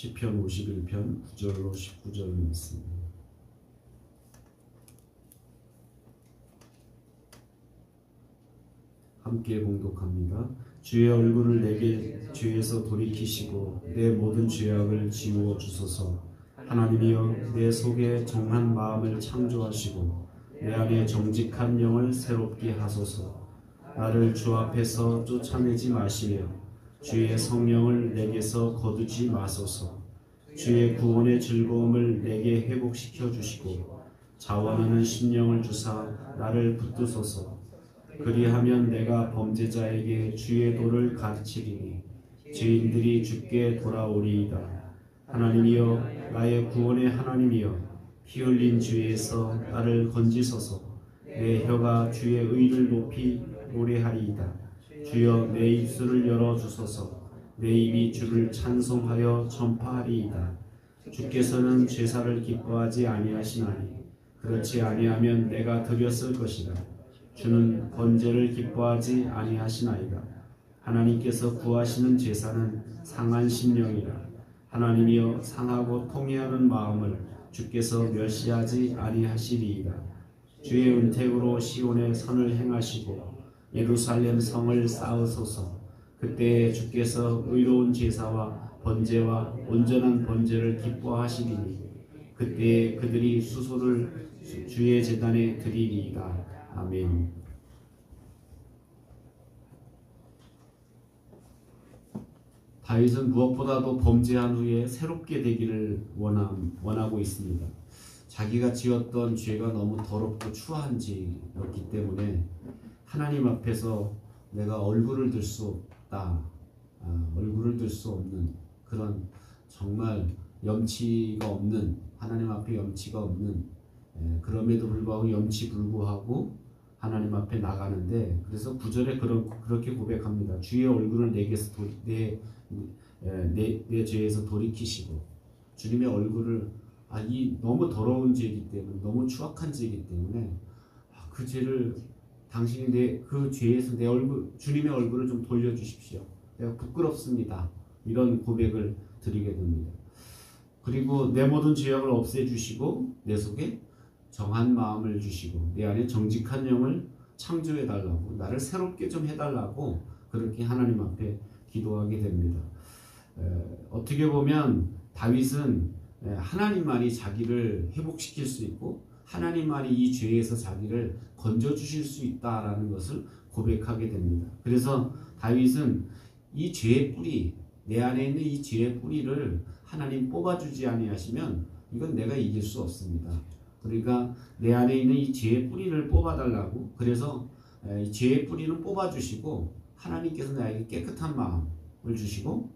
시편 51편 9절로 19절 말씀. 함께 봉독합니다. 주의 얼굴을 내게 죄에서 돌이키시고 내 모든 죄악을 지워 주소서. 하나님이여, 내 속에 정한 마음을 창조하시고 내 안에 정직한 영을 새롭게 하소서. 나를 주 앞에서 쫓아내지 마시며 주의 성령을 내게서 거두지 마소서. 주의 구원의 즐거움을 내게 회복시켜 주시고 자원하는 심령을 주사 나를 붙드소서. 그리하면 내가 범죄자에게 주의 도를 가르치리니 죄인들이 주께 돌아오리이다. 하나님이여, 나의 구원의 하나님이여, 피 흘린 죄에서 나를 건지소서. 내 혀가 주의 의를 높이 노래하리이다. 주여, 내 입술을 열어주소서. 내 입이 주를 찬송하여 전파하리이다. 주께서는 제사를 기뻐하지 아니하시나니 그렇지 아니하면 내가 드렸을 것이다. 주는 번제를 기뻐하지 아니하시나이다. 하나님께서 구하시는 제사는 상한 심령이라. 하나님이여, 상하고 통회하는 마음을 주께서 멸시하지 아니하시리이다. 주의 은택으로 시온의 선을 행하시고 예루살렘 성을 쌓으소서. 그때 주께서 의로운 제사와 번제와 온전한 번제를 기뻐하시리니 그때 그들이 수소를 주의 제단에 드리리이다. 아멘. 다윗은 무엇보다도 범죄한 후에 새롭게 되기를 원하고 있습니다. 자기가 지었던 죄가 너무 더럽고 추한지였기 때문에 하나님 앞에서 내가 얼굴을 들 수 없다, 얼굴을 들 수 없는 그런 정말 염치가 없는, 하나님 앞에 염치가 없는, 그럼에도 불구하고 염치불구하고 하나님 앞에 나가는데, 그래서 9절에 그렇게 고백합니다. 주의 얼굴을 내게서 내 죄에서 돌이키시고, 주님의 얼굴을 이 너무 더러운 죄이기 때문에, 너무 추악한 죄이기 때문에 그 죄를 당신이 그 죄에서 내 얼굴, 주님의 얼굴을 좀 돌려주십시오. 내가 부끄럽습니다. 이런 고백을 드리게 됩니다. 그리고 내 모든 죄악을 없애주시고 내 속에 정한 마음을 주시고 내 안에 정직한 영을 창조해달라고, 나를 새롭게 좀 해달라고 그렇게 하나님 앞에 기도하게 됩니다. 어떻게 보면 다윗은 하나님만이 자기를 회복시킬 수 있고 하나님만이 이 죄에서 자기를 건져주실 수 있다라는 것을 고백하게 됩니다. 그래서 다윗은 이 죄의 뿌리, 내 안에 있는 이 죄의 뿌리를 하나님 뽑아주지 아니하시면 이건 내가 이길 수 없습니다. 그러니까 내 안에 있는 이 죄의 뿌리를 뽑아달라고, 그래서 이 죄의 뿌리는 뽑아주시고 하나님께서 나에게 깨끗한 마음을 주시고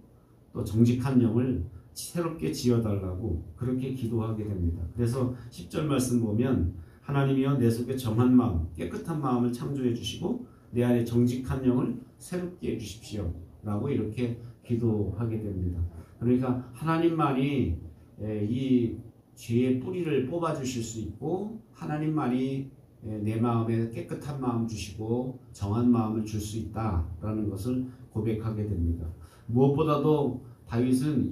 또 정직한 영을 새롭게 지어달라고 그렇게 기도하게 됩니다. 그래서 10절 말씀 보면 하나님이여, 내 속에 정한 마음, 깨끗한 마음을 창조해 주시고 내 안에 정직한 영을 새롭게 해주십시오 라고 이렇게 기도하게 됩니다. 그러니까 하나님만이 이 죄의 뿌리를 뽑아주실 수 있고 하나님만이 내 마음에 깨끗한 마음 주시고 정한 마음을 줄 수 있다라는 것을 고백하게 됩니다. 무엇보다도 다윗은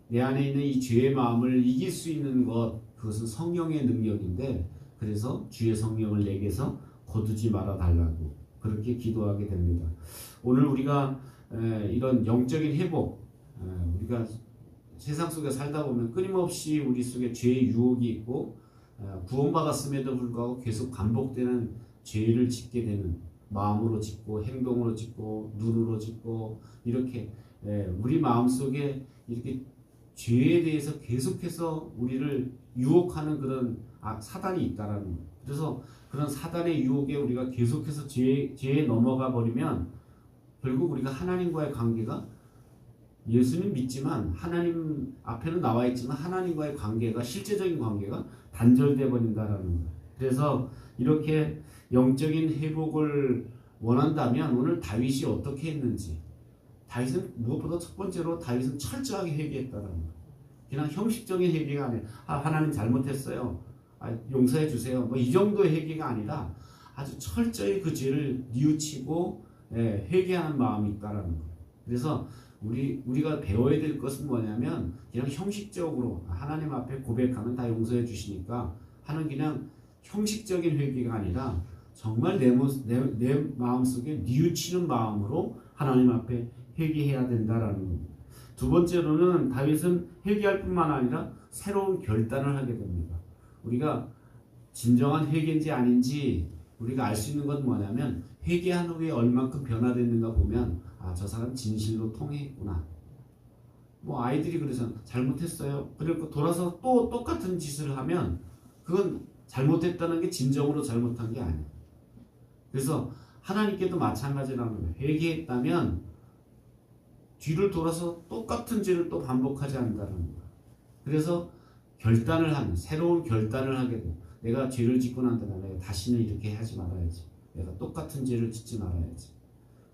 내 안에 있는 이 죄의 마음을 이길 수 있는 것, 그것은 성령의 능력인데, 그래서 주의 성령을 내게서 거두지 말아 달라고 그렇게 기도하게 됩니다. 오늘 우리가 이런 영적인 회복, 우리가 세상 속에 살다 보면 끊임없이 우리 속에 죄의 유혹이 있고 구원받았음에도 불구하고 계속 반복되는 죄를 짓게 되는, 마음으로 짓고 행동으로 짓고 눈으로 짓고 이렇게 우리 마음속에 이렇게 죄에 대해서 계속해서 우리를 유혹하는 그런 사단이 있다라는 거예요. 그래서 그런 사단의 유혹에 우리가 계속해서 죄에 넘어가 버리면 결국 우리가 하나님과의 관계가, 예수님 믿지만 하나님 앞에는 나와 있지만 하나님과의 관계가, 실제적인 관계가 단절돼 버린다라는 거예요. 그래서 이렇게 영적인 회복을 원한다면 오늘 다윗이 어떻게 했는지, 다윗은 무엇보다 첫 번째로 다윗은 철저하게 회개했다라는 거예요. 그냥 형식적인 회개가 아니라 하나님 잘못했어요, 용서해 주세요, 뭐 이 정도의 회개가 아니라 아주 철저히 그 죄를 뉘우치고 회개하는 마음이 있다라는 거예요. 그래서 우리가 배워야 될 것은 뭐냐면 그냥 형식적으로 하나님 앞에 고백하면 다 용서해 주시니까 하는 그냥 형식적인 회개가 아니라 정말 내 마음속에 뉘우치는 마음으로 하나님 앞에 회개해야 된다라는 겁니다. 두 번째로는 다윗은 회개할 뿐만 아니라 새로운 결단을 하게 됩니다. 우리가 진정한 회개인지 아닌지 우리가 알 수 있는 건 뭐냐면 회개한 후에 얼만큼 변화됐는가 보면 저 사람 진실로 통했구나. 뭐 아이들이 그래서 잘못했어요. 그리고 돌아서 또 똑같은 짓을 하면 그건 잘못했다는 게 진정으로 잘못한 게 아니에요. 그래서 하나님께도 마찬가지라는 거예요. 회개했다면 뒤를 돌아서 똑같은 죄를 또 반복하지 않는다는 거예요. 그래서 새로운 결단을 하게 돼요. 내가 죄를 짓고 난 다음에 내가 다시는 이렇게 하지 말아야지. 내가 똑같은 죄를 짓지 말아야지.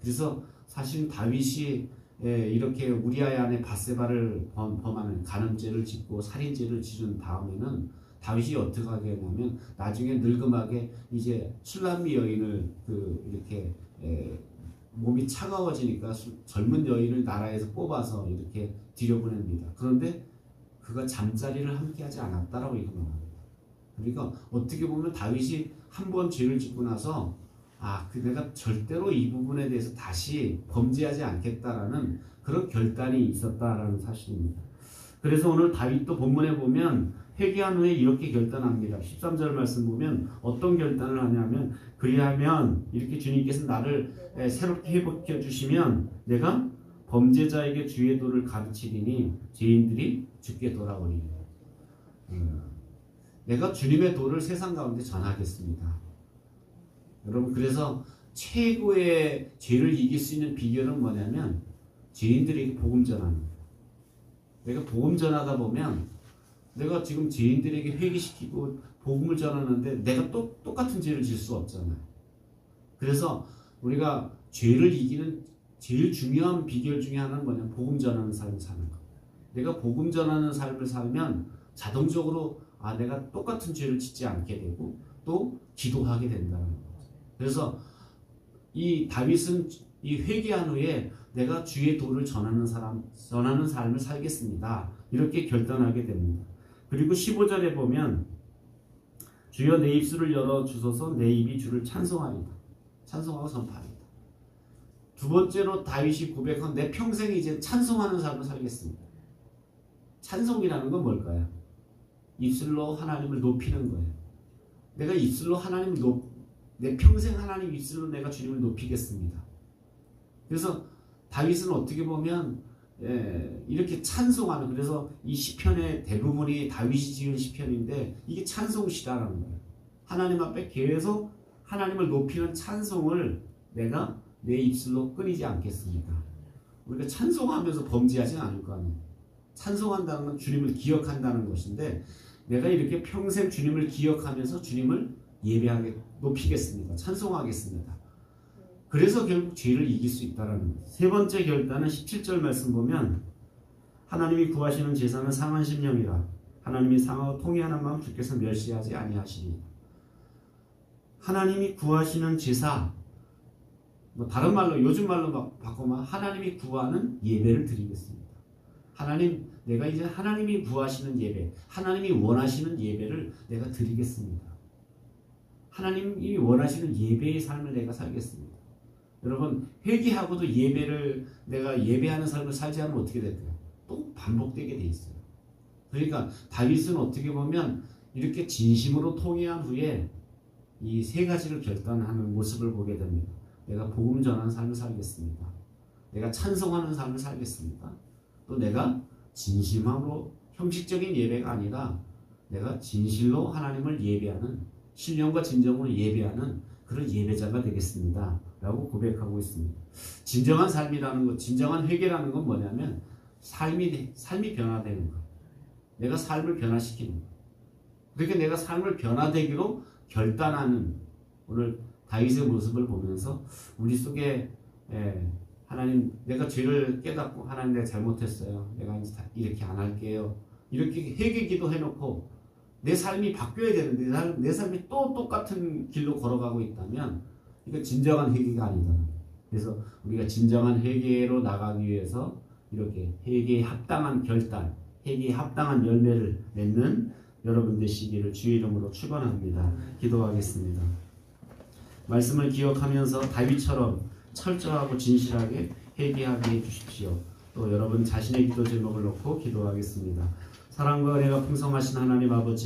그래서 사실 다윗이 이렇게 우리아의 아내 밧세바를 범하는 간음죄를 짓고 살인죄를 지은 다음에는 다윗이 어떻게 하게 했냐면 나중에 늙음하게 이제 술람미 여인을 이렇게 몸이 차가워지니까 젊은 여인을 나라에서 뽑아서 이렇게 들여보냅니다. 그런데 그가 잠자리를 함께하지 않았다라고 이렇게 말합니다. 그러니까 어떻게 보면 다윗이 한 번 죄를 짓고 나서 내가 절대로 이 부분에 대해서 다시 범죄하지 않겠다라는 그런 결단이 있었다라는 사실입니다. 그래서 오늘 다윗도 본문에 보면 회개한 후에 이렇게 결단합니다. 13절 말씀 보면 어떤 결단을 하냐면 그리하면 이렇게 주님께서 나를 새롭게 회복해 주시면 내가 범죄자에게 주의 도를 가르치리니 죄인들이 주께 돌아오리니 내가 주님의 도를 세상 가운데 전하겠습니다. 여러분 그래서 최고의 죄를 이길 수 있는 비결은 뭐냐면 죄인들에게 복음 전하는 거예요. 내가 복음 전하다 보면 내가 지금 죄인들에게 회개시키고 복음을 전하는데 내가 똑같은 죄를 질 수 없잖아요. 그래서 우리가 죄를 이기는 제일 중요한 비결 중에 하나는 뭐냐면 복음 전하는 삶을 사는 거. 내가 복음 전하는 삶을 살면 자동적으로 내가 똑같은 죄를 짓지 않게 되고 또 기도하게 된다는 거죠. 그래서 이 다윗은 이 회개한 후에 내가 주의 도를 전하는 삶을 살겠습니다. 이렇게 결단하게 됩니다. 그리고 15절에 보면 주여 내 입술을 열어 주소서 내 입이 주를 찬송하리다. 찬송하고 선포하리다. 두 번째로 다윗이 고백한 내 평생 이제 찬송하는 삶을 살겠습니다. 찬송이라는 건 뭘까요? 입술로 하나님을 높이는 거예요. 내가 입술로 내 평생 하나님 입술로 내가 주님을 높이겠습니다. 그래서 다윗은 어떻게 보면 이렇게 찬송하는, 그래서 이 시편의 대부분이 다윗이 지은 시편인데 이게 찬송시다라는 거예요. 하나님 앞에 계속 하나님을 높이는 찬송을 내가 내 입술로 끊이지 않겠습니다. 우리가 찬송하면서 범죄하지 않을 거 아니에요. 찬송한다는 건 주님을 기억한다는 것인데 내가 이렇게 평생 주님을 기억하면서 주님을 높이겠습니다. 찬송하겠습니다. 그래서 결국 죄를 이길 수 있다는 거예요. 세 번째 결단은 17절 말씀 보면 하나님이 구하시는 제사는 상한 심령이라 하나님이 상하고 통회하는 마음 주께서 멸시하지 아니하시리. 하나님이 구하시는 제사, 다른 말로 요즘 말로 바꾸면 하나님이 구하는 예배를 드리겠습니다. 내가 이제 하나님이 구하시는 예배, 하나님이 원하시는 예배를 내가 드리겠습니다. 하나님이 원하시는 예배의 삶을 내가 살겠습니다. 여러분 회개하고도 내가 예배하는 삶을 살지 않으면 어떻게 될까요? 또 반복되게 돼 있어요. 그러니까 다윗은 어떻게 보면 이렇게 진심으로 통회한 후에 이 세 가지를 결단하는 모습을 보게 됩니다. 내가 복음 전하는 삶을 살겠습니다. 내가 찬송하는 삶을 살겠습니다. 또 내가 진심으로 형식적인 예배가 아니라 내가 진실로 하나님을 예배하는, 신령과 진정으로 예배하는 그런 예배자가 되겠습니다. 라고 고백하고 있습니다. 진정한 삶이라는 것, 진정한 회개라는 건 뭐냐면 삶이 변화되는 것. 내가 삶을 변화시키는 것. 그렇게 내가 삶을 변화되기로 결단하는 오늘 다윗의 모습을 보면서 우리 속에 하나님 내가 죄를 깨닫고 하나님 내가 잘못했어요. 내가 이제 이렇게 안 할게요. 이렇게 회개 기도해놓고 내 삶이 바뀌어야 되는데 내 삶이 또 똑같은 길로 걸어가고 있다면 이거 진정한 회개가 아니다. 그래서 우리가 진정한 회개로 나가기 위해서 이렇게 회개에 합당한 결단, 회개에 합당한 열매를 맺는 여러분 되시기를 주의 이름으로 축원합니다. 기도하겠습니다. 말씀을 기억하면서 다윗처럼 철저하고 진실하게 회개하게 해주십시오. 또 여러분 자신의 기도 제목을 놓고 기도하겠습니다. 사랑과 은혜가 풍성하신 하나님 아버지,